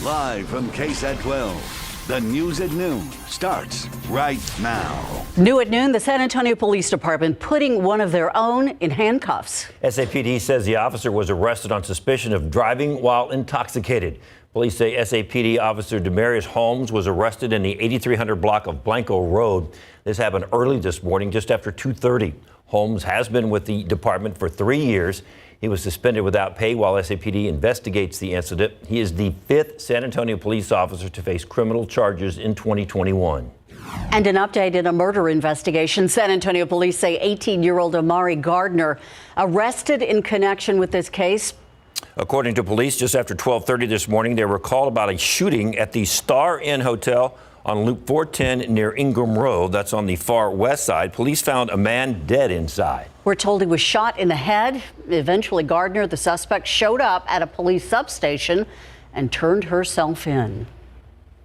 Live from KSAT 12, the news at noon starts right now. New at noon, the San Antonio Police Department putting one of their own in handcuffs. SAPD says the officer was arrested on suspicion of driving while intoxicated. Police say SAPD officer Demarius Holmes was arrested in the 8300 block of Blanco Road. This happened early this morning, just after 2:30. Holmes has been with the department for 3 years. He was suspended without pay while SAPD investigates the incident. He is the 5th San Antonio police officer to face criminal charges in 2021. And an update in a murder investigation. San Antonio police say 18-year-old Amari Gardner arrested in connection with this case. According to police, just after 12:30 this morning, they were called about a shooting at the Star Inn Hotel on Loop 410 near Ingram Road. That's on the far west side. Police found a man dead inside. We're told he was shot in the head. Eventually, Gardner, the suspect, showed up at a police substation and turned herself in.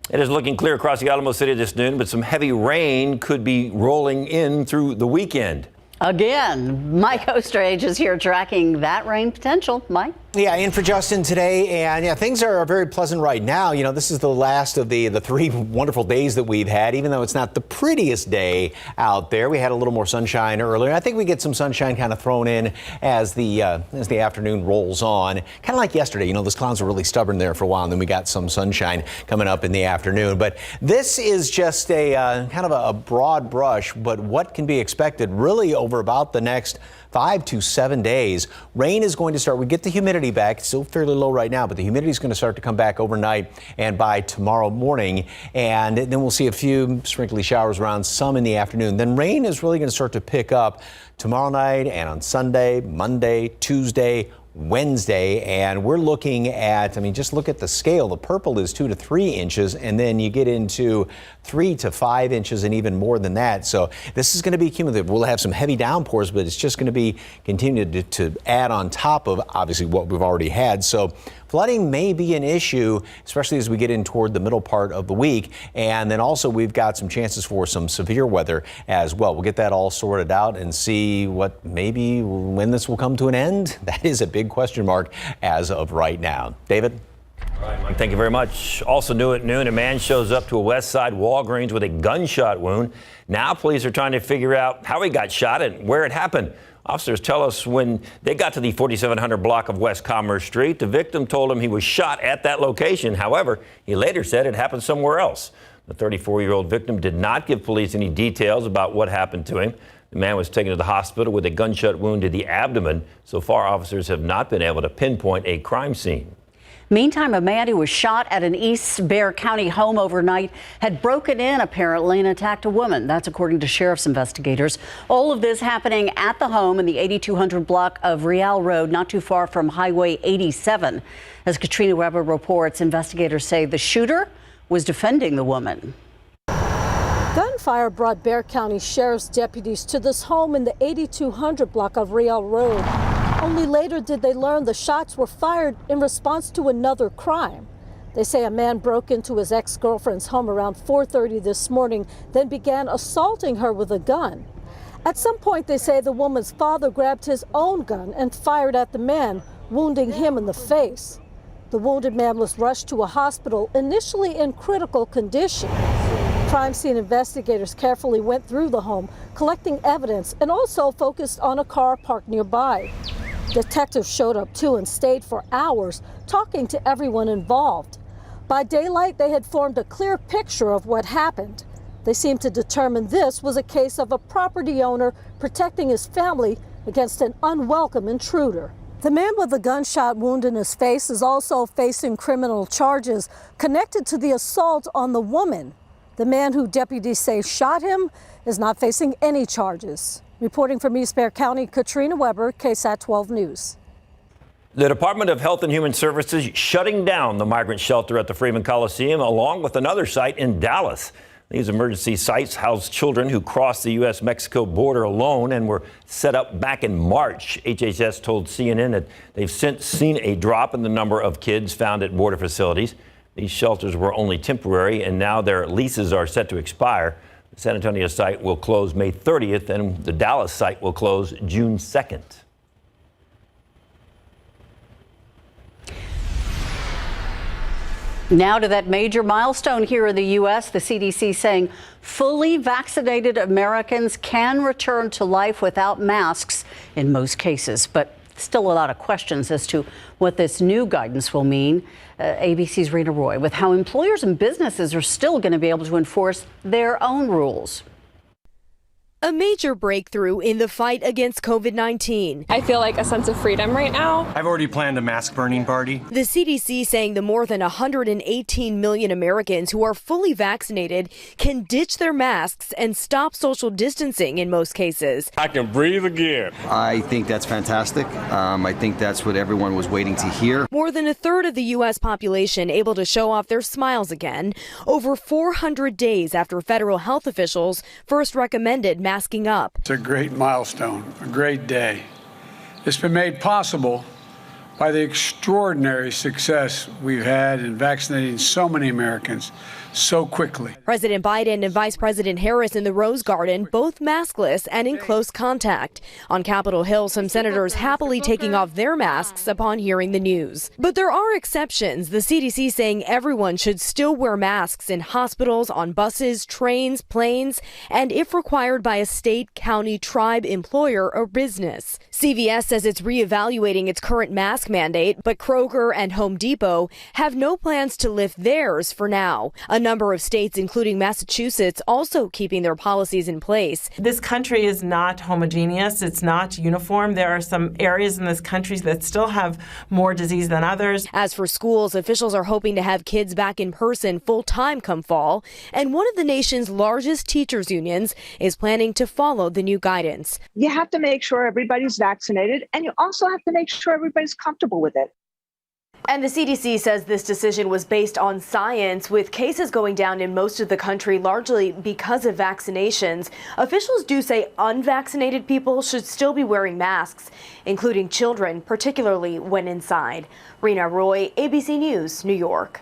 It is looking clear across the Alamo City this noon, but some heavy rain could be rolling in through the weekend. Again, Mike Osterhage is here tracking that rain potential. Mike? Yeah, in for Justin today, and yeah, things are very pleasant right now. You know, this is the last of the 3 wonderful days that we've had, even though it's not the prettiest day out there. We had a little more sunshine earlier. I think we get some sunshine kind of thrown in as the afternoon rolls on. Kind of like yesterday, you know, those clouds were really stubborn there for a while, and then we got some sunshine coming up in the afternoon. But this is just a kind of a broad brush, but what can be expected really over about the next 5 to 7 days. Rain is going to start. We get the humidity back. It's still fairly low right now, but the humidity is going to start to come back overnight and by tomorrow morning. And then we'll see a few sprinkly showers around, some in the afternoon. Then rain is really going to start to pick up tomorrow night and on Sunday, Monday, Tuesday, Wednesday, and we're looking at, I mean, just look at the scale. The purple is 2 to 3 inches, and then you get into 3 to 5 inches and even more than that. So this is going to be cumulative. We'll have some heavy downpours, but it's just going to be continued to add on top of obviously what we've already had. So flooding may be an issue, especially as we get in toward the middle part of the week. And then also we've got some chances for some severe weather as well. We'll get that all sorted out and see what maybe when this will come to an end. That is a big question mark as of right now. David? All right, Mike, thank you very much. Also new at noon, a man shows up to a West Side Walgreens with a gunshot wound. Now police are trying to figure out how he got shot and where it happened. Officers tell us when they got to the 4700 block of West Commerce Street, the victim told him he was shot at that location. However, he later said it happened somewhere else. The 34-year-old victim did not give police any details about what happened to him. The man was taken to the hospital with a gunshot wound to the abdomen. So far, officers have not been able to pinpoint a crime scene. Meantime, a man who was shot at an East Bexar County home overnight had broken in apparently and attacked a woman. That's according to sheriff's investigators. All of this happening at the home in the 8200 block of Real Road, not too far from Highway 87. As Katrina Weber reports, investigators say the shooter was defending the woman. Gunfire brought Bexar County Sheriff's deputies to this home in the 8200 block of Real Road. Only later did they learn the shots were fired in response to another crime. They say a man broke into his ex-girlfriend's home around 4:30 this morning, then began assaulting her with a gun. At some point, they say the woman's father grabbed his own gun and fired at the man, wounding him in the face. The wounded man was rushed to a hospital, initially in critical condition. Crime scene investigators carefully went through the home, collecting evidence, and also focused on a car parked nearby. Detectives showed up too and stayed for hours, talking to everyone involved. By daylight, they had formed a clear picture of what happened. They seemed to determine this was a case of a property owner protecting his family against an unwelcome intruder. The man with the gunshot wound in his face is also facing criminal charges connected to the assault on the woman. The man who deputies say shot him is not facing any charges. Reporting from East Bexar County, Katrina Weber, KSAT 12 News. The Department of Health and Human Services shutting down the migrant shelter at the Freeman Coliseum, along with another site in Dallas. These emergency sites house children who crossed the U.S.-Mexico border alone and were set up back in March. HHS told CNN that they've since seen a drop in the number of kids found at border facilities. These shelters were only temporary, and now their leases are set to expire. The San Antonio site will close May 30th, and the Dallas site will close June 2nd. Now to that major milestone here in the U.S., the CDC saying fully vaccinated Americans can return to life without masks in most cases. But still a lot of questions as to what this new guidance will mean. ABC's Rena Roy with how employers and businesses are still going to be able to enforce their own rules. A major breakthrough in the fight against COVID-19. I feel like a sense of freedom right now. I've already planned a mask burning party. The CDC saying the more than 118 million Americans who are fully vaccinated can ditch their masks and stop social distancing in most cases. I can breathe again. I think that's fantastic. I think that's what everyone was waiting to hear. More than a third of the U.S. population able to show off their smiles again, over 400 days after federal health officials first recommended masking up. It's a great milestone, a great day. It's been made possible by the extraordinary success we've had in vaccinating so many Americans so quickly. President Biden and Vice President Harris in the Rose Garden, both maskless and in close contact. On Capitol Hill, some senators happily taking off their masks upon hearing the news. But there are exceptions. The CDC saying everyone should still wear masks in hospitals, on buses, trains, planes, and if required by a state, county, tribe, employer, or business. CVS says it's reevaluating its current mask mandate, but Kroger and Home Depot have no plans to lift theirs for now. A number of states, including Massachusetts, also keeping their policies in place. This country is not homogeneous. It's not uniform. There are some areas in this country that still have more disease than others. As for schools, officials are hoping to have kids back in person full-time come fall. And one of the nation's largest teachers' unions is planning to follow the new guidance. You have to make sure everybody's vaccinated, and you also have to make sure everybody's comfortable with it. And the CDC says this decision was based on science, with cases going down in most of the country largely because of vaccinations. Officials do say unvaccinated people should still be wearing masks, including children, particularly when inside. Rena Roy, ABC News, New York.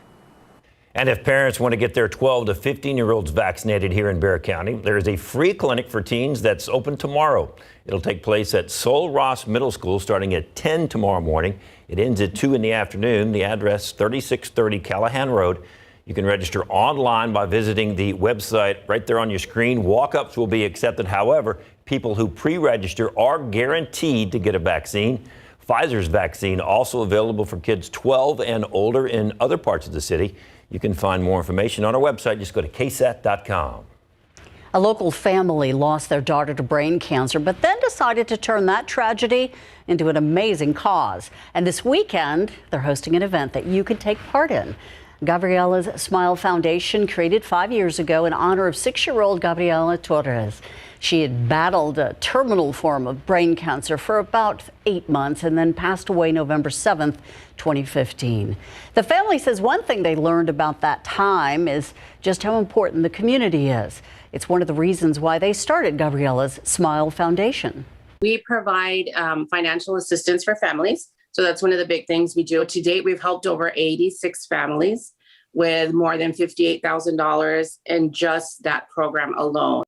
And if parents want to get their 12 to 15-year-olds vaccinated here in Bexar County, there is a free clinic for teens that's open tomorrow. It'll take place at Sol Ross Middle School starting at 10 tomorrow morning. It ends at 2 in the afternoon. The address, 3630 Callahan Road. You can register online by visiting the website right there on your screen. Walk-ups will be accepted. However, people who pre-register are guaranteed to get a vaccine. Pfizer's vaccine also available for kids 12 and older in other parts of the city. You can find more information on our website. Just go to KSAT.com. A local family lost their daughter to brain cancer, but then decided to turn that tragedy into an amazing cause. And this weekend, they're hosting an event that you can take part in. GABRIELLA'S Smile Foundation, created 5 years ago in honor of 6-year-old Gabriella Torres. She had battled a terminal form of brain cancer for about 8 months and then passed away November 7th, 2015. The family says one thing they learned about that time is just how important the community is. It's one of the reasons why they started GABRIELLA'S Smile Foundation. We provide financial assistance for families. So that's one of the big things we do. To date, we've helped over 86 families with more than $58,000 in just that program alone.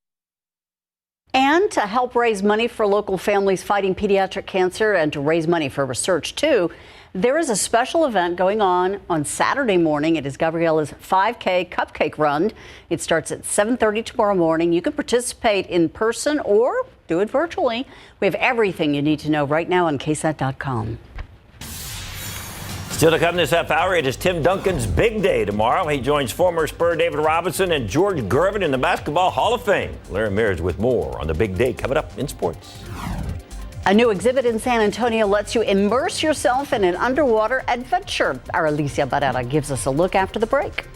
And to help raise money for local families fighting pediatric cancer and to raise money for research, too, there is a special event going on Saturday morning. It is GABRIELLA'S 5K CUPCAKE Run. It starts at 7:30 tomorrow morning. You can participate in person or do it virtually. We have everything you need to know right now on KSAT.com. Still to come this half hour, it is Tim Duncan's big day tomorrow. He joins former Spur David Robinson and George Gervin in the Basketball Hall of Fame. Larry Mears with more on the big day coming up in sports. A new exhibit in San Antonio lets you immerse yourself in an underwater adventure. Our Alicia Barrera gives us a look after the break.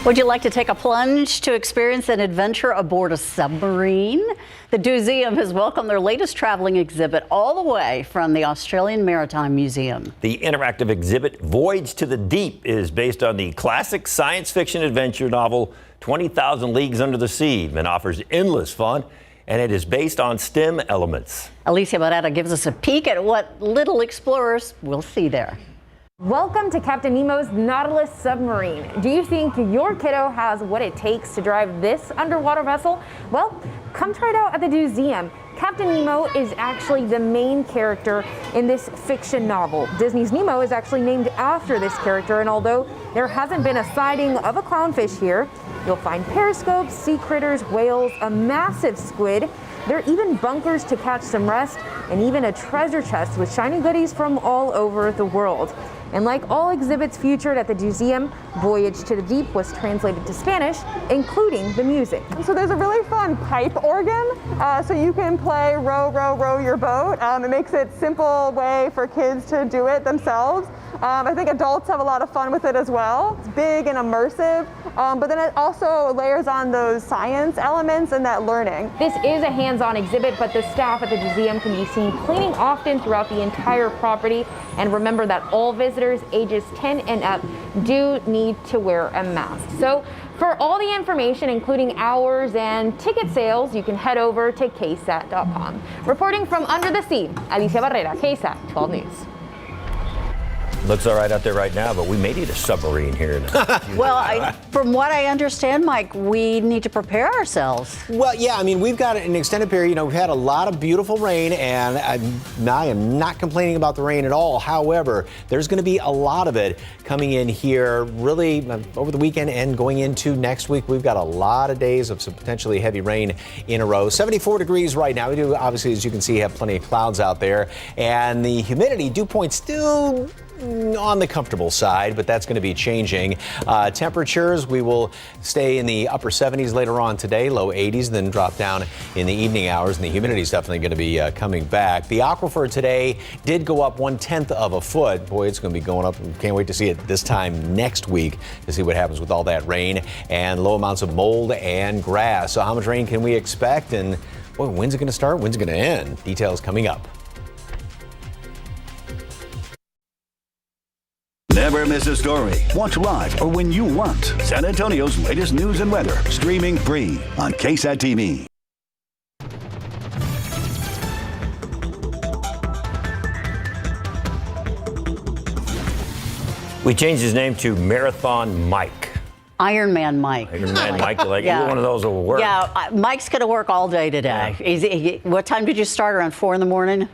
Would you like to take a plunge to experience an adventure aboard a submarine? The Museum has welcomed their latest traveling exhibit all the way from the Australian Maritime Museum. The interactive exhibit, Voyage to the Deep, is based on the classic science fiction adventure novel 20,000 Leagues Under the Sea and offers endless fun, and it is based on STEM elements. Alicia Barrera gives us a peek at what little explorers will see there. Welcome to Captain Nemo's Nautilus submarine. Do you think your kiddo has what it takes to drive this underwater vessel? Well, come try it out at the Museum. Captain Nemo is actually the main character in this fiction novel. Disney's Nemo is actually named after this character, and although there hasn't been a sighting of a clownfish here, you'll find periscopes, sea critters, whales, a massive squid. There are even bunkers to catch some rest, and even a treasure chest with shiny goodies from all over the world. And like all exhibits featured at the museum, Voyage to the Deep was translated to Spanish, including the music. So there's a really fun pipe organ, so you can play row, row, row your boat. It makes it a simple way for kids to do it themselves. I think adults have a lot of fun with it as well. It's big and immersive, but then it also layers on those science elements and that learning. This is a hands-on exhibit, but the staff at the museum can be seen cleaning often throughout the entire property. And remember that all visitors ages 10 and up do need to wear a mask. So for all the information, including hours and ticket sales, you can head over to KSAT.com. Reporting from under the sea, Alicia Barrera, KSAT 12 News. Looks all right out there right now, but we may need a submarine here. Well, from what I understand, Mike, we need to prepare ourselves. Well, yeah, I mean, we've got an extended period. You know, we've had a lot of beautiful rain, and I am not complaining about the rain at all. However, there's going to be a lot of it coming in here really over the weekend and going into next week. We've got a lot of days of some potentially heavy rain in a row. 74 degrees right now. We do, obviously, as you can see, have plenty of clouds out there. And the humidity, dew point still on the comfortable side, but that's going to be changing. Temperatures, we will stay in the upper 70s later on today, low 80s, then drop down in the evening hours, and the humidity is definitely going to be coming back. The aquifer today did go up 1/10 of a foot. Boy, it's going to be going up. Can't wait to see it this time next week to see what happens with all that rain and low amounts of mold and grass. So how much rain can we expect? And boy, when's it going to start? When's it going to end? Details coming up. Never miss a story. Watch live or when you want. San Antonio's latest news and weather, streaming free on KSAT TV. We changed his name to Marathon Mike. Iron Man Mike. Iron Man Mike, like either one of those will work. Yeah, Mike's going to work all day today. Yeah. What time did you start? Around 4 in the morning?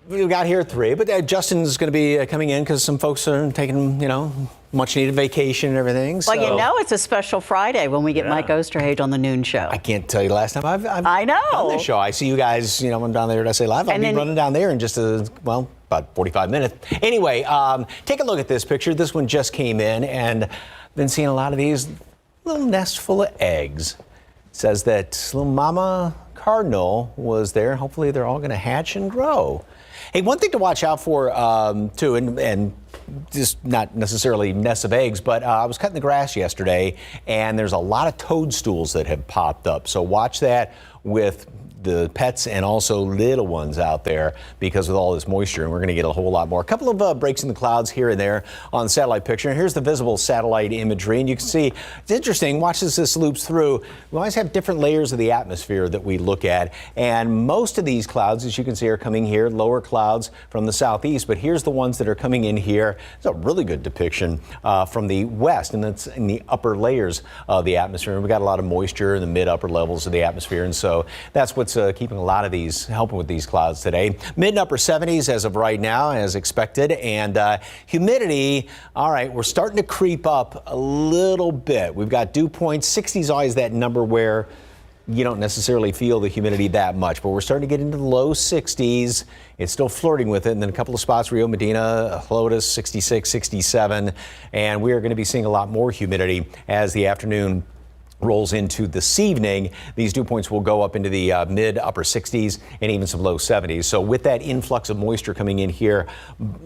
We got here at 3, but Justin's going to be coming in because some folks are taking, much needed vacation and everything. Well, so. It's a special Friday when we get Mike Osterhage on the noon show. I can't tell you the last time I've I know. done this show. I see you guys, I'm down there at SA Live. I'll be running down there in just about 45 minutes. Anyway, take a look at this picture. This one just came in, and I've been seeing a lot of these little nests full of eggs. It says that little mama cardinal was there. Hopefully they're all going to hatch and grow. Hey, one thing to watch out for, too, and just not necessarily nests of eggs, but I was cutting the grass yesterday, and there's a lot of toadstools that have popped up. So watch that with the pets and also little ones out there because of all this moisture, and we're going to get a whole lot more. A couple of breaks in the clouds here and there on the satellite picture. And here's the visible satellite imagery, and you can see it's interesting. Watch as this loops through. We always have different layers of the atmosphere that we look at, and most of these clouds, as you can see, are coming here, lower clouds from the southeast, but here's the ones that are coming in here. It's a really good depiction from the west, and that's in the upper layers of the atmosphere. And we've got a lot of moisture in the mid-upper levels of the atmosphere, and so that's what's keeping a lot of these, helping with these clouds today. Mid and upper 70s as of right now, as expected. And humidity, all right, we're starting to creep up a little bit. We've got dew points. 60 is always that number where you don't necessarily feel the humidity that much, but we're starting to get into the low 60s. It's still flirting with it. And then a couple of spots, Rio Medina, Helotes, 66, 67. And we are going to be seeing a lot more humidity as the afternoon rolls into this evening. These dew points will go up into the mid upper 60s and even some low 70s. So with that influx of moisture coming in here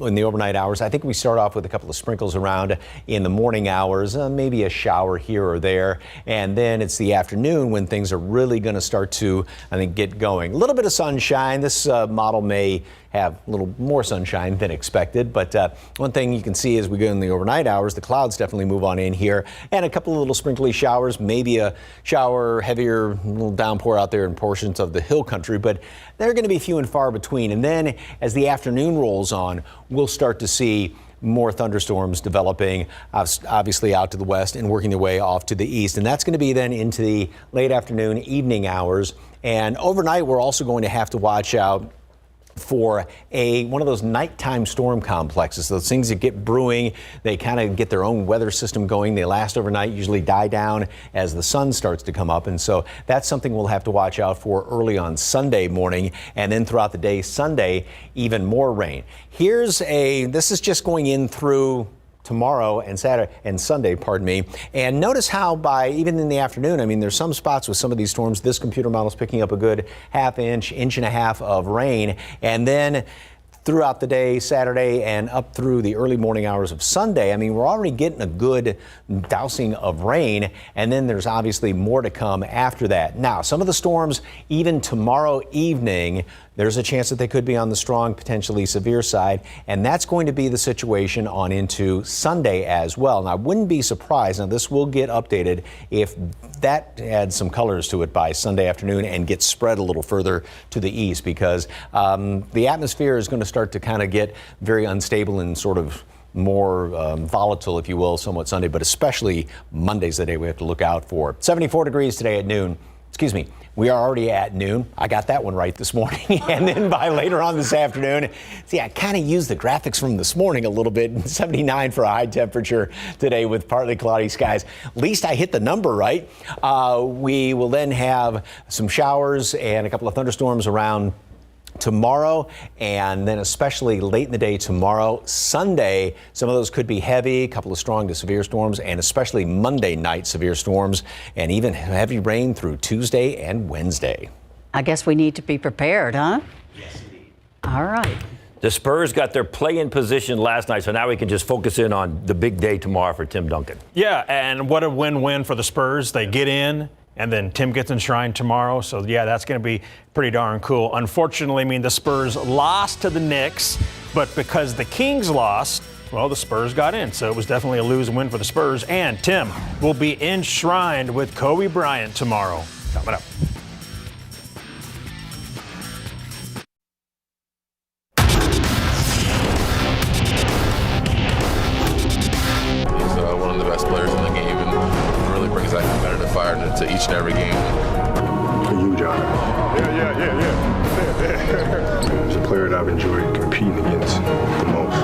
in the overnight hours, I think we start off with a couple of sprinkles around in the morning hours, maybe a shower here or there. And then it's the afternoon when things are really going to start to, I think, get going. A little bit of sunshine. This model may have a little more sunshine than expected, but one thing you can see as we go in the overnight hours, the clouds definitely move on in here, and a couple of little sprinkly showers, maybe a shower, heavier little downpour out there in portions of the hill country, but they're going to be few and far between. And then as the afternoon rolls on, we'll start to see more thunderstorms developing, obviously out to the west and working their way off to the east. And that's going to be then into the late afternoon, evening hours. And overnight, we're also going to have to watch out for one of those nighttime storm complexes, those things that get brewing. They kind of get their own weather system going. They last overnight, usually die down as the sun starts to come up. And so that's something we'll have to watch out for early on Sunday morning. And then throughout the day, Sunday, even more rain. This is just going in through tomorrow and Saturday and Sunday, pardon me. And notice how even in the afternoon, I mean, there's some spots with some of these storms. This computer model is picking up a good inch and a half of rain. And then throughout the day, Saturday and up through the early morning hours of Sunday, I mean, we're already getting a good dousing of rain. And then there's obviously more to come after that. Now, some of the storms, even tomorrow evening, there's a chance that they could be on the strong, potentially severe side, and that's going to be the situation on into Sunday as well. Now, I wouldn't be surprised, now this will get updated, if that adds some colors to it by Sunday afternoon and gets spread a little further to the east, because the atmosphere is going to start to kind of get very unstable and sort of more volatile, if you will, somewhat Sunday, but especially Monday's the day we have to look out for. 74 degrees today at noon. Excuse me, we are already at noon. I got that one right this morning. And then by later on this afternoon, see, I kind of used the graphics from this morning a little bit. 79 for a high temperature today with partly cloudy skies. At least I hit the number right. We will then have some showers and a couple of thunderstorms around tomorrow, and then especially late in the day tomorrow. Sunday, some of those could be heavy, a couple of strong to severe storms, and especially Monday night severe storms, and even heavy rain through Tuesday and Wednesday. I guess we need to be prepared, huh? Yes, indeed. All right. The Spurs got their play-in position last night, so now we can just focus in on the big day tomorrow for Tim Duncan. Yeah, and what a win-win for the Spurs. They get in, and then Tim gets enshrined tomorrow. So, yeah, that's going to be pretty darn cool. Unfortunately, I mean, the Spurs lost to the Knicks, but because the Kings lost, well, the Spurs got in. So it was definitely a lose-win for the Spurs. And Tim will be enshrined with Kobe Bryant tomorrow. Coming up. He's one of the best players in the game and really brings that competitive fire to each and every game. A huge honor. Yeah. He's a player that I've enjoyed competing against the most.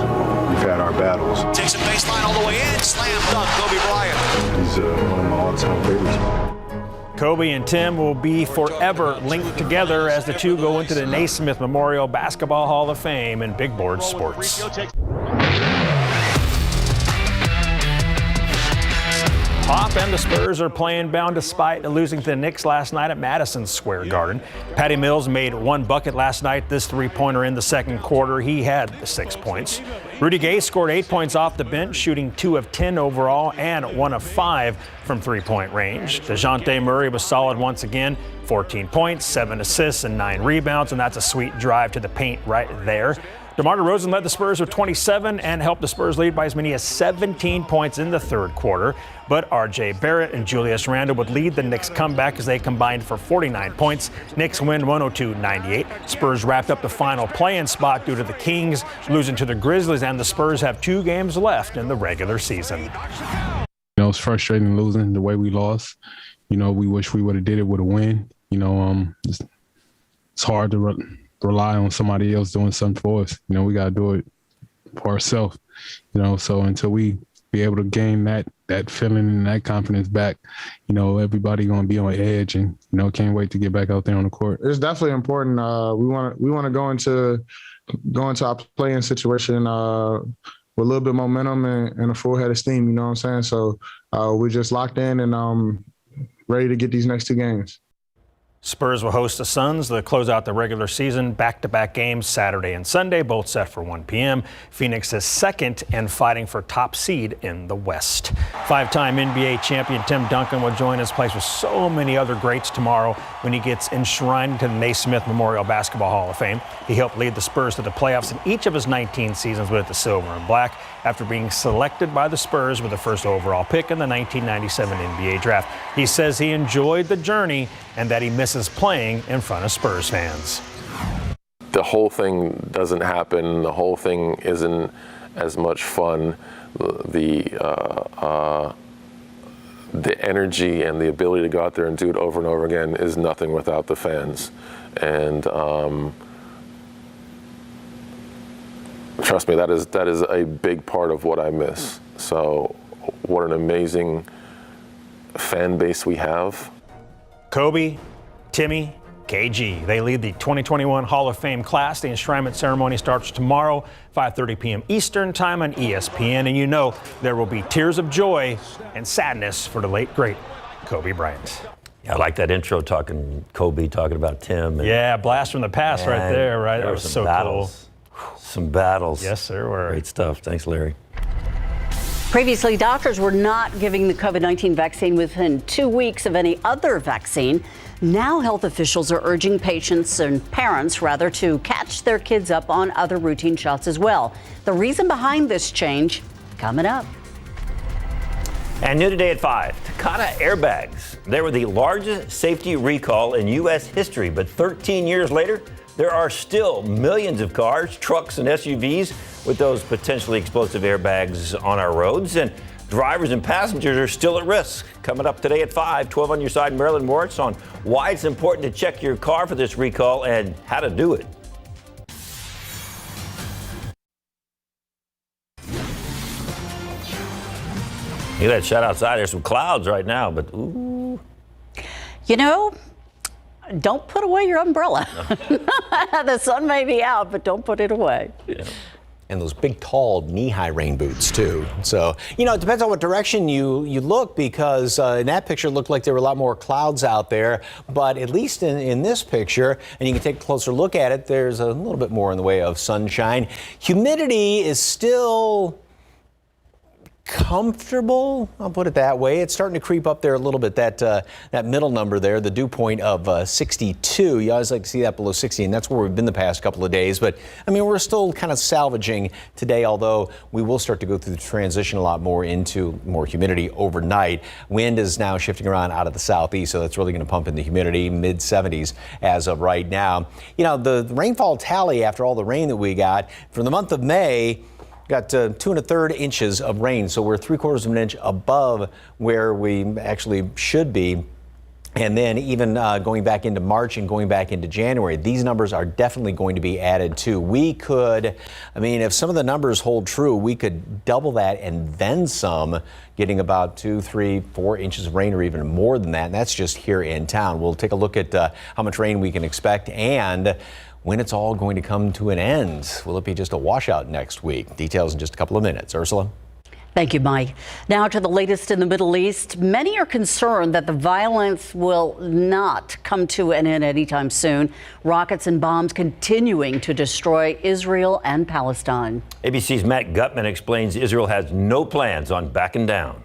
We've had our battles. Takes a baseline all the way in, slam dunk, Kobe Bryant. He's one of my all-time favorites. Kobe and Tim will be forever linked together as the two go into the Naismith Memorial Basketball Hall of Fame in big board sports. Pop and the Spurs are playing bound despite losing to the Knicks last night at Madison Square Garden. Patty Mills made one bucket last night, this three-pointer in the second quarter. He had 6 points. Rudy Gay scored 8 points off the bench, shooting 2 of 10 overall and 1 of 5 from three-point range. DeJounte Murray was solid once again, 14 points, 7 assists, and 9 rebounds, and that's a sweet drive to the paint right there. DeMar DeRozan led the Spurs with 27 and helped the Spurs lead by as many as 17 points in the third quarter. But R.J. Barrett and Julius Randle would lead the Knicks comeback as they combined for 49 points. Knicks win 102-98. Spurs wrapped up the final play-in spot due to the Kings losing to the Grizzlies, and the Spurs have 2 games left in the regular season. It's frustrating losing the way we lost. We wish we would have did it with a win. It's hard to rely on somebody else doing something for us. We got to do it for ourselves, so until we be able to gain that feeling and that confidence back, everybody going to be on edge and, can't wait to get back out there on the court. It's definitely important. We want to go into our playing situation with a little bit of momentum and a full head of steam, you know what I'm saying? So we're just locked in and ready to get these next 2 games. Spurs will host the Suns to close out the regular season. Back-to-back games Saturday and Sunday, both set for 1 p.m. Phoenix is second and fighting for top seed in the West. 5-time NBA champion Tim Duncan will join his place with so many other greats tomorrow when he gets enshrined to the Naismith Memorial Basketball Hall of Fame. He helped lead the Spurs to the playoffs in each of his 19 seasons with the silver and black after being selected by the Spurs with the first overall pick in the 1997 NBA draft. He says he enjoyed the journey and that he misses playing in front of Spurs fans. The whole thing doesn't happen. The whole thing isn't as much fun, the energy and the ability to go out there and do it over and over again is nothing without the fans. And trust me, that is a big part of what I miss. So what an amazing fan base we have. Kobe, Timmy, KG. They lead the 2021 Hall of Fame class. The enshrinement ceremony starts tomorrow, 5:30 p.m. Eastern Time on ESPN. And you know there will be tears of joy and sadness for the late, great Kobe Bryant. Yeah, I like that intro Kobe talking about Tim. And, yeah, blast from the past right there, right? There That was so battles. Cool. Some battles. Yes, there were. Great stuff. Thanks, Larry. Previously, doctors were not giving the COVID-19 vaccine within 2 weeks of any other vaccine. Now health officials are urging patients and parents, rather, to catch their kids up on other routine shots as well. The reason behind this change, coming up. And new today at 5, Takata airbags. They were the largest safety recall in U.S. history, but 13 years later, there are still millions of cars, trucks, and SUVs with those potentially explosive airbags on our roads, and drivers and passengers are still at risk. Coming up today at 5, 12 on your side, Marilyn Moritz on why it's important to check your car for this recall and how to do it. Look at that shot outside. There's some clouds right now, but ooh. You know, don't put away your umbrella. The sun may be out, but don't put it away. Yeah. And those big, tall, knee-high rain boots, too. So, you know, it depends on what direction you look, because in that picture it looked like there were a lot more clouds out there. But at least in this picture, and you can take a closer look at it, there's a little bit more in the way of sunshine. Humidity is still comfortable, I'll put it that way. It's starting to creep up there a little bit, that middle number there, the dew point of 62. You always like to see that below 60, and that's where we've been the past couple of days. But, I mean, we're still kind of salvaging today, although we will start to go through the transition a lot more into more humidity overnight. Wind is now shifting around out of the southeast, so that's really going to pump in the humidity, mid-70s as of right now. You know, the rainfall tally after all the rain that we got from the month of May, got 2 1/3 inches of rain, so we're 3/4 of an inch above where we actually should be. And then even going back into March and going back into January, these numbers are definitely going to be added too. We could, I mean, if some of the numbers hold true, we could double that and then some, getting about 2, 3, 4 inches of rain or even more than that. And that's just here in town. We'll take a look at how much rain we can expect and when it's all going to come to an end. Will it be just a washout next week? Details in just a couple of minutes. Ursula? Thank you, Mike. Now to the latest in the Middle East. Many are concerned that the violence will not come to an end anytime soon. Rockets and bombs continuing to destroy Israel and Palestine. ABC's Matt Gutman explains Israel has no plans on backing down.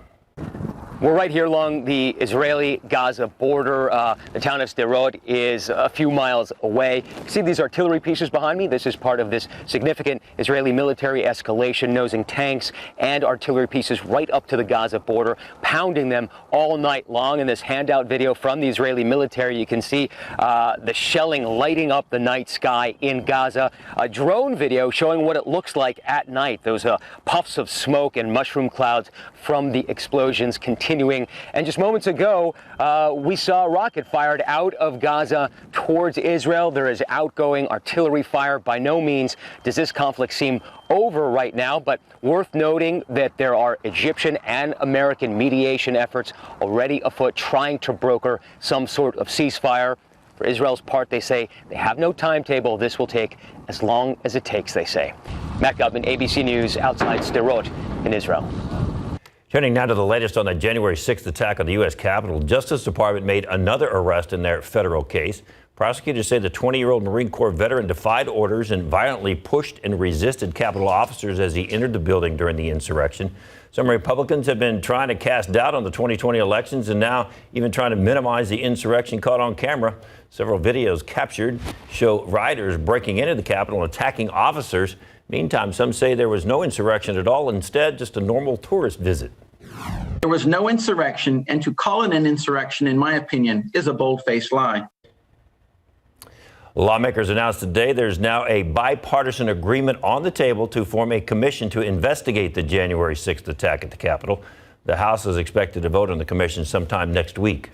We're right here along the Israeli-Gaza border. The town of Sderot is a few miles away. You see these artillery pieces behind me? This is part of this significant Israeli military escalation, nosing tanks and artillery pieces right up to the Gaza border, pounding them all night long. In this handout video from the Israeli military, you can see the shelling lighting up the night sky in Gaza. A drone video showing what it looks like at night. Those puffs of smoke and mushroom clouds from the explosions continuing. And just moments ago, we saw a rocket fired out of Gaza towards Israel. There is outgoing artillery fire. By no means does this conflict seem over right now, but worth noting that there are Egyptian and American mediation efforts already afoot trying to broker some sort of ceasefire. For Israel's part, they say they have no timetable. This will take as long as it takes, they say. Matt Gutman, ABC News, outside Sderot in Israel. Turning now to the latest on the January 6th attack on the U.S. Capitol. Justice Department made another arrest in their federal case. Prosecutors say the 20-year-old Marine Corps veteran defied orders and violently pushed and resisted Capitol officers as he entered the building during the insurrection. Some Republicans have been trying to cast doubt on the 2020 elections and now even trying to minimize the insurrection caught on camera. Several videos captured show rioters breaking into the Capitol and attacking officers. Meantime, some say there was no insurrection at all, instead just a normal tourist visit. There was no insurrection, and to call it an insurrection, in my opinion, is a bold-faced lie. Lawmakers announced today there's now a bipartisan agreement on the table to form a commission to investigate the January 6th attack at the Capitol. The House is expected to vote on the commission sometime next week.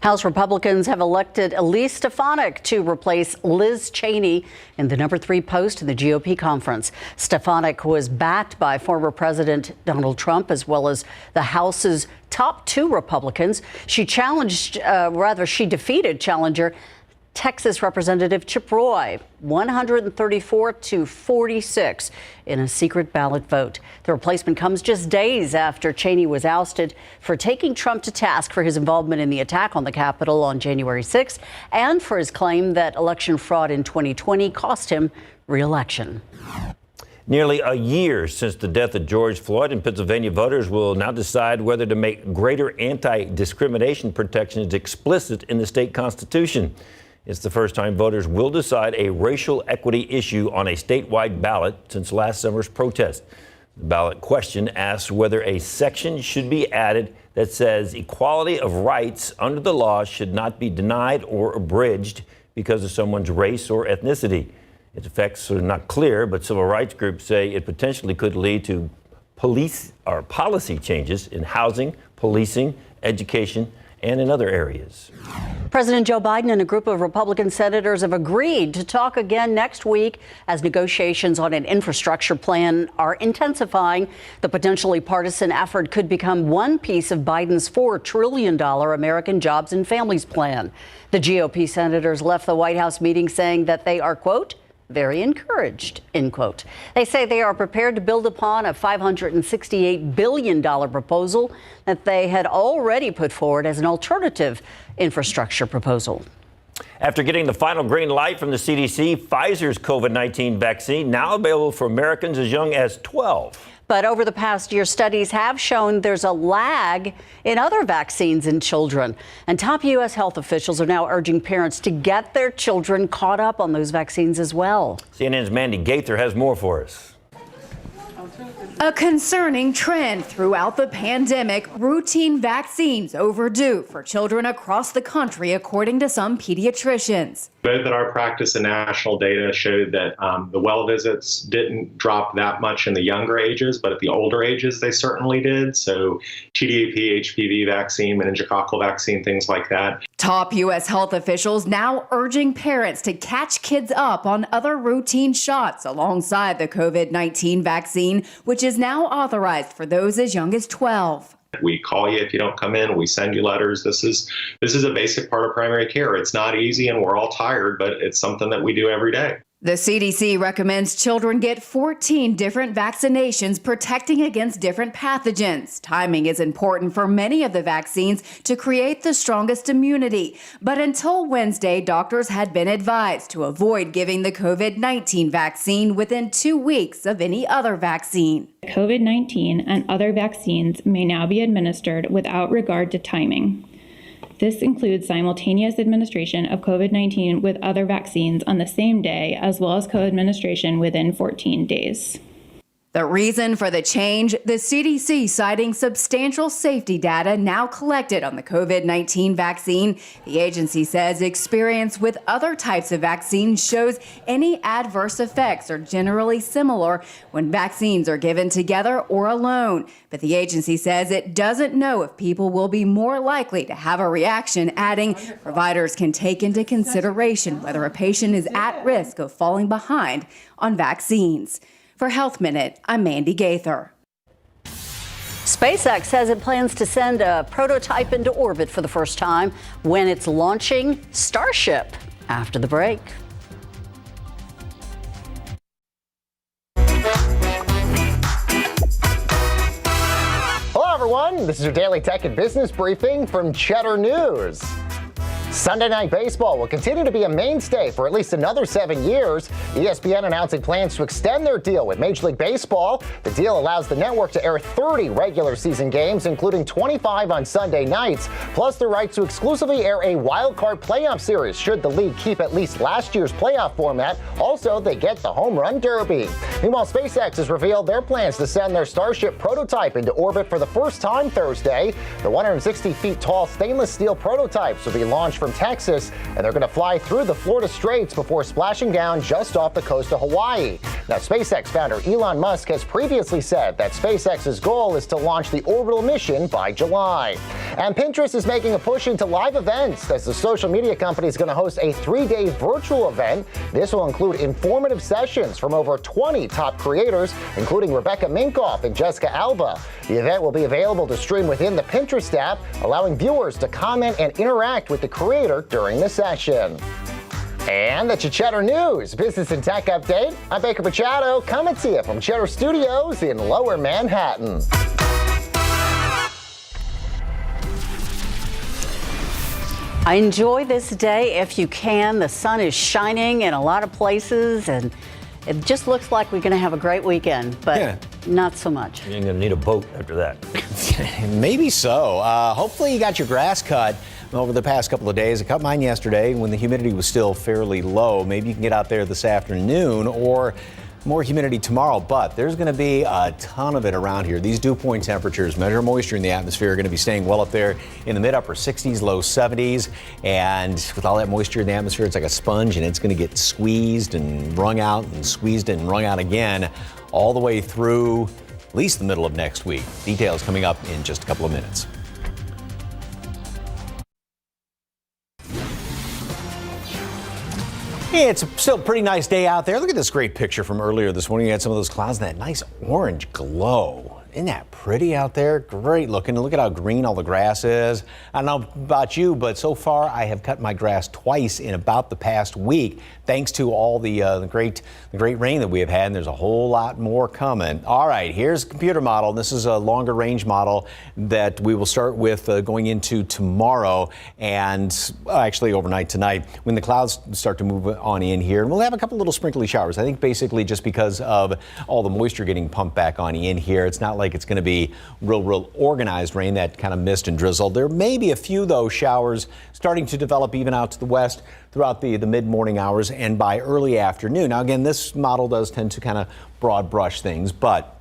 House Republicans have elected Elise Stefanik to replace Liz Cheney in the number 3 post in the GOP conference. Stefanik was backed by former President Donald Trump as well as the House's top 2 Republicans. She defeated challenger Texas Representative Chip Roy 134 to 46 in a secret ballot vote. The replacement comes just days after Cheney was ousted for taking Trump to task for his involvement in the attack on the Capitol on January 6th and for his claim that election fraud in 2020 cost him re-election. Nearly a year since the death of George Floyd in Pennsylvania, voters will now decide whether to make greater anti-discrimination protections explicit in the state constitution. It's the first time voters will decide a racial equity issue on a statewide ballot since last summer's protest. The ballot question asks whether a section should be added that says equality of rights under the law should not be denied or abridged because of someone's race or ethnicity. Its effects are not clear, but civil rights groups say it potentially could lead to policy changes in housing, policing, education, and in other areas. President Joe Biden and a group of Republican senators have agreed to talk again next week as negotiations on an infrastructure plan are intensifying. The potentially partisan effort could become one piece of Biden's $4 trillion American Jobs and Families plan. The GOP senators left the White House meeting saying that they are, quote, very encouraged, end quote. They say they are prepared to build upon a $568 billion proposal that they had already put forward as an alternative infrastructure proposal. After getting the final green light from the CDC, Pfizer's COVID-19 vaccine now available for Americans as young as 12. But over the past year, studies have shown there's a lag in other vaccines in children. And top U.S. health officials are now urging parents to get their children caught up on those vaccines as well. CNN's Mandy Gaither has more for us. A concerning trend throughout the pandemic, routine vaccines overdue for children across the country, according to some pediatricians. Both at our practice and national data showed that the well visits didn't drop that much in the younger ages, but at the older ages, they certainly did. So TDAP, HPV vaccine, meningococcal vaccine, things like that. Top U.S. health officials now urging parents to catch kids up on other routine shots alongside the COVID-19 vaccine, which is now authorized for those as young as 12. We call you if you don't come in. We send you letters. This is a basic part of primary care. It's not easy and we're all tired, but it's something that we do every day. The CDC recommends children get 14 different vaccinations protecting against different pathogens. Timing is important for many of the vaccines to create the strongest immunity. But until Wednesday, doctors had been advised to avoid giving the COVID-19 vaccine within 2 weeks of any other vaccine. COVID-19 and other vaccines may now be administered without regard to timing. This includes simultaneous administration of COVID-19 with other vaccines on the same day, as well as co-administration within 14 days. The reason for the change, the CDC citing substantial safety data now collected on the COVID-19 vaccine. The agency says experience with other types of vaccines shows any adverse effects are generally similar when vaccines are given together or alone. But the agency says it doesn't know if people will be more likely to have a reaction, adding providers can take into consideration whether a patient is at risk of falling behind on vaccines. For Health Minute, I'm Mandy Gaither. SpaceX says it plans to send a prototype into orbit for the first time when it's launching Starship. After the break. Hello, everyone. This is your daily tech and business briefing from Cheddar News. Sunday Night Baseball will continue to be a mainstay for at least another 7 years. ESPN announcing plans to extend their deal with Major League Baseball. The deal allows the network to air 30 regular season games, including 25 on Sunday nights, plus the rights to exclusively air a wild card playoff series should the league keep at least last year's playoff format. Also, they get the Home Run Derby. Meanwhile, SpaceX has revealed their plans to send their Starship prototype into orbit for the first time Thursday. The 160 feet tall stainless steel prototypes will be launched for from Texas, and they're going to fly through the Florida Straits before splashing down just off the coast of Hawaii. Now, SpaceX founder Elon Musk has previously said that SpaceX's goal is to launch the orbital mission by July. And Pinterest is making a push into live events as the social media company is going to host a 3-day virtual event. This will include informative sessions from over 20 top creators, including Rebecca Minkoff and Jessica Alba. The event will be available to stream within the Pinterest app, allowing viewers to comment and interact with the creator during the session. And that's your Cheddar News Business and Tech Update. I'm Baker Machado, coming to you from Cheddar Studios in Lower Manhattan. Enjoy this day if you can. The sun is shining in a lot of places, and it just looks like we're going to have a great weekend, but not so much. You're going to need a boat after that. Maybe so. Hopefully you got your grass cut over the past couple of days. I cut mine yesterday when the humidity was still fairly low. Maybe you can get out there this afternoon, or more humidity tomorrow, but there's going to be a ton of it around here. These dew point temperatures measure moisture in the atmosphere are going to be staying well up there in the mid-upper 60s, low 70s. And with all that moisture in the atmosphere, it's like a sponge, and it's going to get squeezed and wrung out and squeezed and wrung out again all the way through at least the middle of next week. Details coming up in just a couple of minutes. Hey, it's still a pretty nice day out there. Look at this great picture from earlier this morning. You had some of those clouds and that nice orange glow. Isn't that pretty out there? Great looking. Look at how green all the grass is. I don't know about you, but so far I have cut my grass twice in about the past week, thanks to all the great rain that we have had, and there's a whole lot more coming. All right, here's a computer model. This is a longer range model that we will start with going into tomorrow, and actually overnight tonight when the clouds start to move on in here. And we'll have a couple little sprinkly showers. I think basically just because of all the moisture getting pumped back on in here. It's not like it's going to be real organized rain, that kind of mist and drizzle. There may be a few, though, showers starting to develop even out to the west throughout the mid-morning hours and by early afternoon. Now, again, this model does tend to kind of broad brush things, but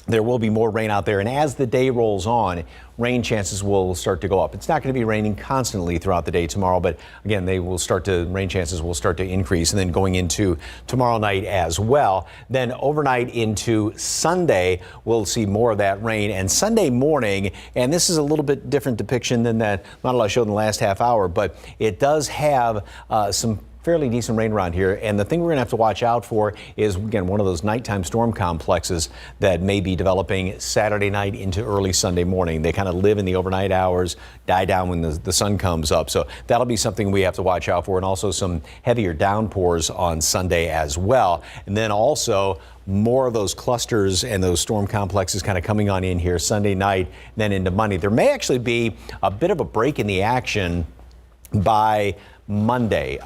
there will be more rain out there, and as the day rolls on, rain chances will start to go up. It's not going to be raining constantly throughout the day tomorrow, but again, rain chances will start to increase, and then going into tomorrow night as well. Then overnight into Sunday, we'll see more of that rain, and Sunday morning, and this is a little bit different depiction than that model I showed in the last half hour, but it does have some fairly decent rain around here, and the thing we're going to have to watch out for is, again, one of those nighttime storm complexes that may be developing Saturday night into early Sunday morning. They kind of live in the overnight hours, die down when the sun comes up, so that'll be something we have to watch out for, and also some heavier downpours on Sunday as well. And then also more of those clusters and those storm complexes kind of coming on in here Sunday night, then into Monday. There may actually be a bit of a break in the action by Monday.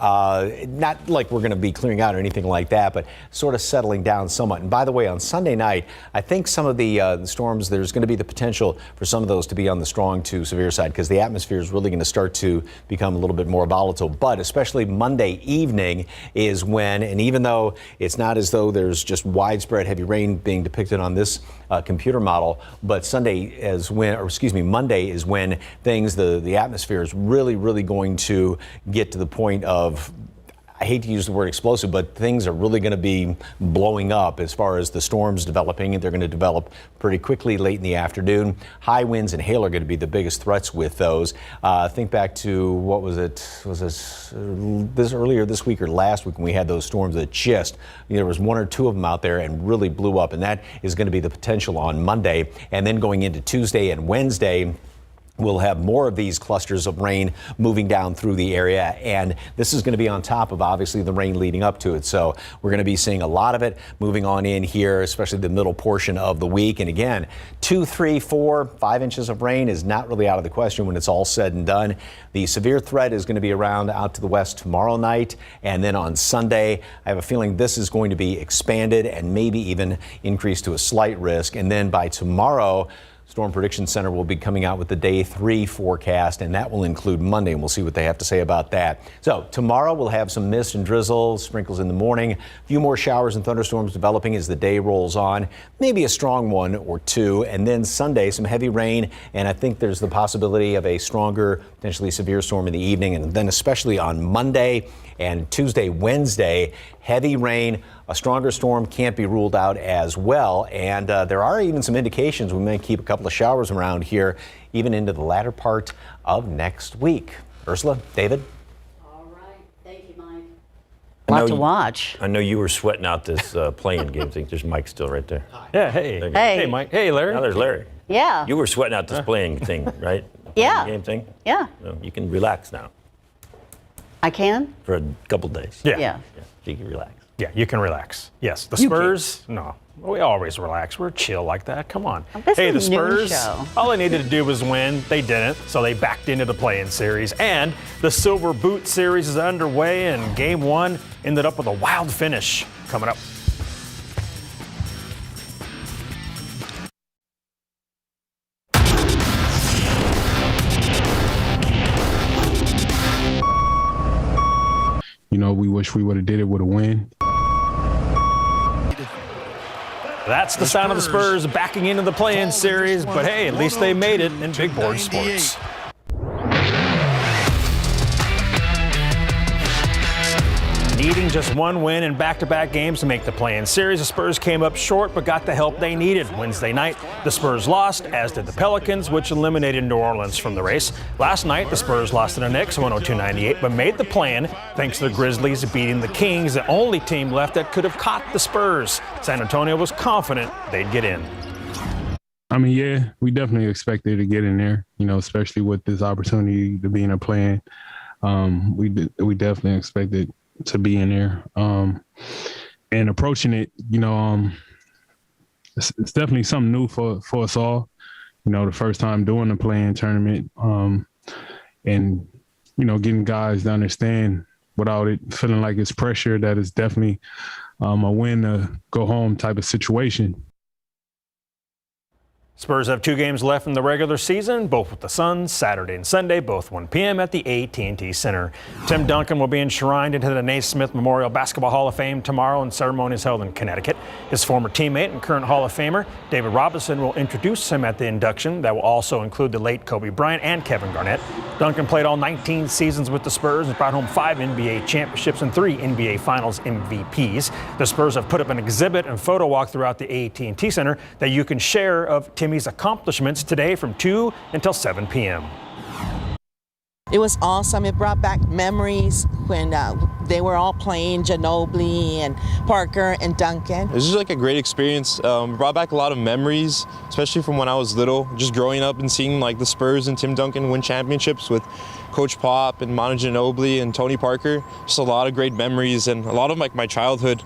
Not like we're going to be clearing out or anything like that, but sort of settling down somewhat. And by the way, on Sunday night, I think some of the storms, there's going to be the potential for some of those to be on the strong to severe side, because the atmosphere is really going to start to become a little bit more volatile. But especially Monday evening is when, and even though it's not as though there's just widespread heavy rain being depicted on this computer model, but Monday is when the atmosphere is really going to get to the point of, I hate to use the word explosive, but things are really going to be blowing up as far as the storms developing, and they're going to develop pretty quickly late in the afternoon. High winds and hail are going to be the biggest threats with those. Think back to, what was it? Was this earlier this week or last week when we had those storms that there was one or two of them out there and really blew up, and that is going to be the potential on Monday. And then going into Tuesday and Wednesday, we'll have more of these clusters of rain moving down through the area, and this is going to be on top of obviously the rain leading up to it. So we're going to be seeing a lot of it moving on in here, especially the middle portion of the week. And again, 2, 3, 4, 5 inches of rain is not really out of the question when it's all said and done. The severe threat is going to be around out to the west tomorrow night, and then on Sunday, I have a feeling this is going to be expanded and maybe even increased to a slight risk. And then by tomorrow, Storm Prediction Center will be coming out with the day 3 forecast, and that will include Monday, and we'll see what they have to say about that. So tomorrow we'll have some mist and drizzle, sprinkles in the morning, a few more showers and thunderstorms developing as the day rolls on, maybe a strong one or two, and then Sunday some heavy rain, and I think there's the possibility of a stronger, potentially severe storm in the evening, and then especially on Monday and Tuesday, Wednesday, heavy rain. A stronger storm can't be ruled out as well, and there are even some indications we may keep a couple of showers around here even into the latter part of next week. Ursula, David? All right. Thank you, Mike. Lot to watch. I know you were sweating out this playing game thing. There's Mike still right there. Yeah, hey. Hey. Hey, Mike. Hey, Larry. Now there's Larry. Yeah. You were sweating out this playing thing, right? Yeah. Game thing? Yeah. So you can relax now I can? for a couple days. Yeah. So you can relax. Yeah, you can relax. Yes, the Spurs, no. We always relax. We're chill like that. Come on. This Hey, the is a noon Spurs, show. all they needed to do was win. They didn't, so they backed into the play-in series. And the Silver Boot Series is underway, and Game 1 ended up with a wild finish. Coming up. You know, we wish we would have did it with a win. That's the sound of the Spurs backing into the play-in series, but hey, at least they made it in big board sports. Needing just one win in back-to-back games to make the play-in series, the Spurs came up short but got the help they needed. Wednesday night, the Spurs lost, as did the Pelicans, which eliminated New Orleans from the race. Last night, the Spurs lost to the Knicks 102-98, but made the play-in thanks to the Grizzlies beating the Kings, the only team left that could have caught the Spurs. San Antonio was confident they'd get in. I mean, yeah, we definitely expected to get in there, you know, especially with this opportunity to be in a play-in. We definitely expected to be in there, and approaching it, you know, it's definitely something new for us all. You know, the first time doing the play-in tournament, and you know, getting guys to understand without it feeling like it's pressure, that it's definitely a win to go home type of situation. Spurs have 2 games left in the regular season, both with the Suns, Saturday and Sunday, both 1 p.m. at the AT&T Center. Tim Duncan will be enshrined into the Naismith Memorial Basketball Hall of Fame tomorrow, and ceremony is held in Connecticut. His former teammate and current Hall of Famer, David Robinson, will introduce him at the induction. That will also include the late Kobe Bryant and Kevin Garnett. Duncan played all 19 seasons with the Spurs and brought home 5 NBA championships and 3 NBA Finals MVPs. The Spurs have put up an exhibit and photo walk throughout the AT&T Center that you can share of Timmy's accomplishments today from 2 until 7 p.m. It was awesome. It brought back memories when they were all playing, Ginobili and Parker and Duncan. It was just like a great experience. Brought back a lot of memories, especially from when I was little, just growing up and seeing like the Spurs and Tim Duncan win championships with Coach Pop and Manu Ginobili and Tony Parker. Just a lot of great memories and a lot of like my childhood.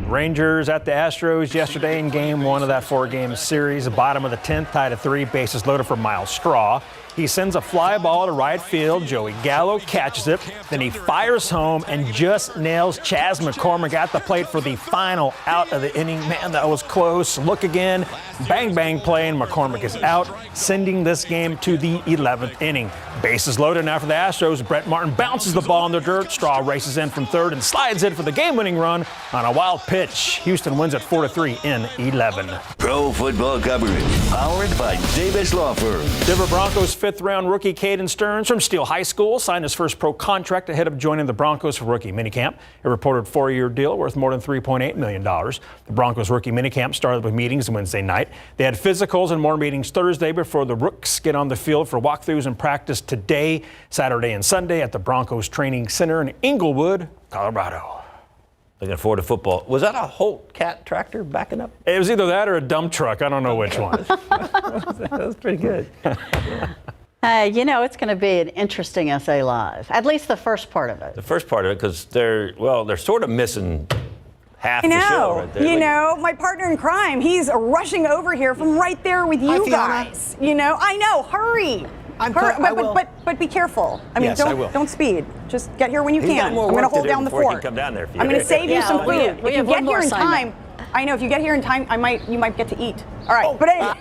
Rangers at the Astros yesterday in Game 1 of that 4-game series. The bottom of the 10th, tied at 3, bases loaded for Miles Straw. He sends a fly ball to right field. Joey Gallo catches it. Then he fires home and just nails Chas McCormick at the plate for the final out of the inning. Man, that was close. Look again. Bang, bang play, and McCormick is out, sending this game to the 11th inning. Bases loaded now for the Astros. Brett Martin bounces the ball in the dirt. Straw races in from third and slides in for the game-winning run on a wild pitch. Houston wins at 4-3 in 11. Pro football coverage powered by Davis Law Firm. Denver Broncos 5th-round rookie Caden Stearns from Steele High School signed his first pro contract ahead of joining the Broncos for rookie minicamp. A reported 4-year deal worth more than $3.8 million. The Broncos rookie minicamp started with meetings Wednesday night. They had physicals and more meetings Thursday before the Rooks get on the field for walkthroughs and practice today, Saturday and Sunday at the Broncos Training Center in Inglewood, Colorado. Looking forward to football. Was that a Holt Cat tractor backing up? It was either that or a dump truck. I don't know which one. That was pretty good. You know, it's going to be an interesting SA Live, at least the first part of it. The first part of it, because they're sort of missing half I know. the show right there. You know, my partner in crime, he's rushing over here from right there with you guys. You know, I know. Hurry. But be careful. I mean, Yes, I will. don't speed. Just get here when you He's got can. more I'm going to work to hold do down the before he fort. can come down there for you. I'm going to save you some food. we If you have get one more here in assignment. time, I know if you get here in time, you might get to eat. All right, but anyway,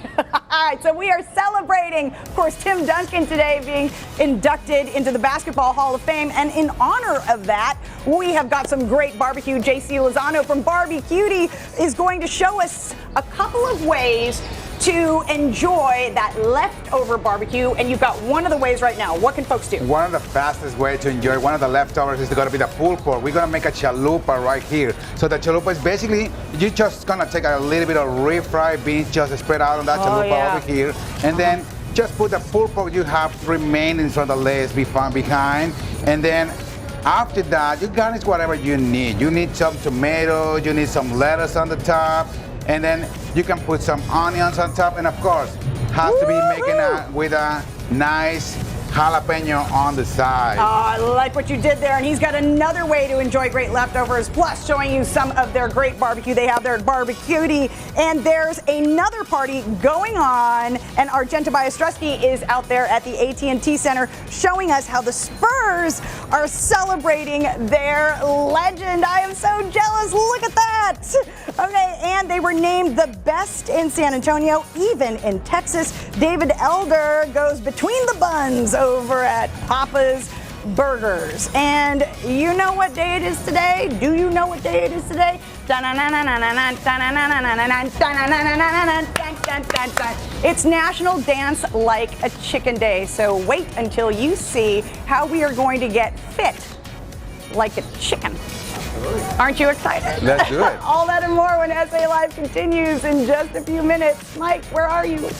all right, so we are celebrating, of course, Tim Duncan today being inducted into the Basketball Hall of Fame, and in honor of that, we have got some great barbecue. JC Lozano from Barbie-Cutie is going to show us a couple of ways to enjoy that leftover barbecue, and you've got one of the ways right now. What can folks do? One of the fastest ways to enjoy one of the leftovers is going to be the pulled pork. We're going to make a chalupa right here. So the chalupa is basically, you're just going to take a little bit of refried beans, just spread out on that chalupa over here, and then just put the pulled pork you have remaining from the legs behind, and then after that, you garnish whatever you need. You need some tomatoes, you need some lettuce on the top, and then you can put some onions on top, and of course, has to be making with a nice jalapeno on the side. Oh, I like what you did there, and he's got another way to enjoy great leftovers, plus showing you some of their great barbecue they have there at Barbie-Cutie. And there's another party going on, and Argenta Biastrusky is out there at the AT&T Center showing us how the Spurs are celebrating their legend. I am so jealous. Look at that. Okay, and they were named the best in San Antonio, even in Texas. David Elder goes between the buns over at Papa's Burgers. And you know what day it is today? Do you know what day it is today? It's National Dance Like a Chicken Day. So wait until you see how we are going to get fit like a chicken. Aren't you excited? Let's do it. All that and more when SA Live continues in just a few minutes. Mike, where are you?